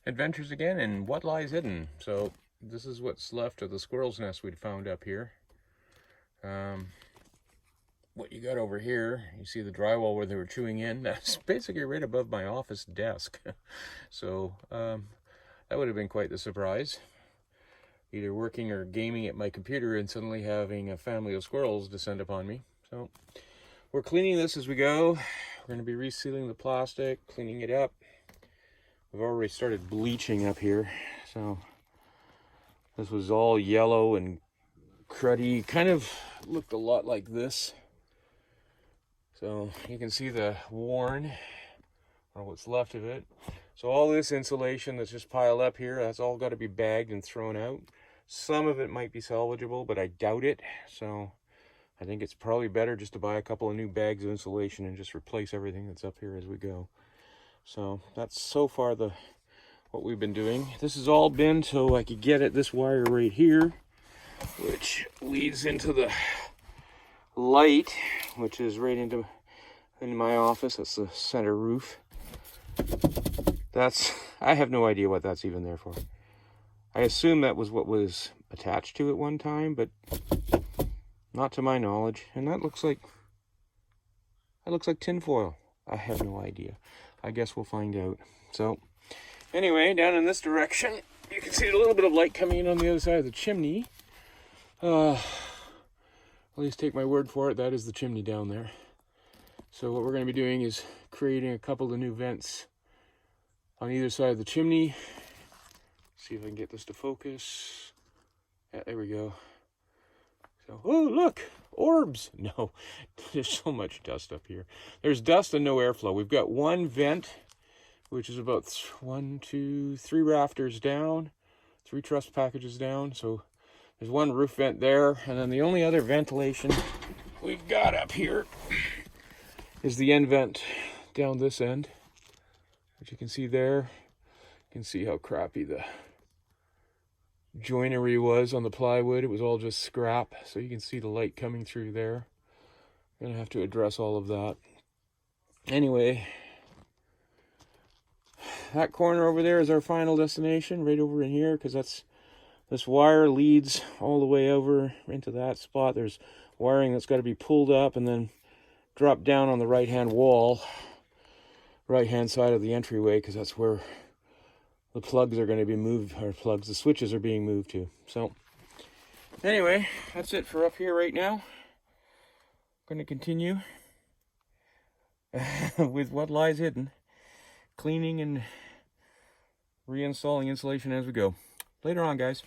adventures again in What Lies Hidden. So this is what's left of the squirrel's nest we'd found up here. What you got over here, you see the drywall where they were chewing in. That's basically right above my office desk. So that would have been quite the surprise. Either working or gaming at my computer and suddenly having a family of squirrels descend upon me. So we're cleaning this as we go. We're going to be resealing the plastic, cleaning it up. We've already started bleaching up here. So this was all yellow and cruddy. Kind of looked a lot like this. So you can see the worn, or what's left of it. So all this insulation that's just piled up here, that's all got to be bagged and thrown out. Some of it might be salvageable, but I doubt it. So I think it's probably better just to buy a couple of new bags of insulation and just replace everything that's up here as we go. So that's so far what we've been doing. This has all been so I could get at this wire right here, which leads into the light, which is right into my office. That's the center roof. I have no idea what that's even there for. I assume that was what was attached to it one time, but not to my knowledge. And that looks like tin foil. I have no idea. I guess we'll find out. So anyway, down in this direction, you can see a little bit of light coming in on the other side of the chimney. Please take my word for it, that is the chimney down there. So what we're going to be doing is creating a couple of new vents on either side of the chimney. See if I can get this to focus. Yeah, there we go. So, oh, look, orbs. No, there's so much dust up here. There's dust and no airflow. We've got one vent, which is about 3 rafters down, 3 truss packages down. So there's one roof vent there, and then the only other ventilation we've got up here is the end vent down this end, which you can see there. You can see how crappy the joinery was on the plywood. It was all just scrap, so you can see the light coming through there. I'm gonna have to address all of that. Anyway, that corner over there is our final destination, right over in here, because this wire leads all the way over into that spot. There's wiring that's got to be pulled up and then dropped down on the right-hand wall, right-hand side of the entryway, because that's where the plugs are going to be moved, or the switches are being moved to. So anyway, that's it for up here right now. I'm going to continue with what lies hidden, cleaning and reinstalling insulation as we go. Later on, guys.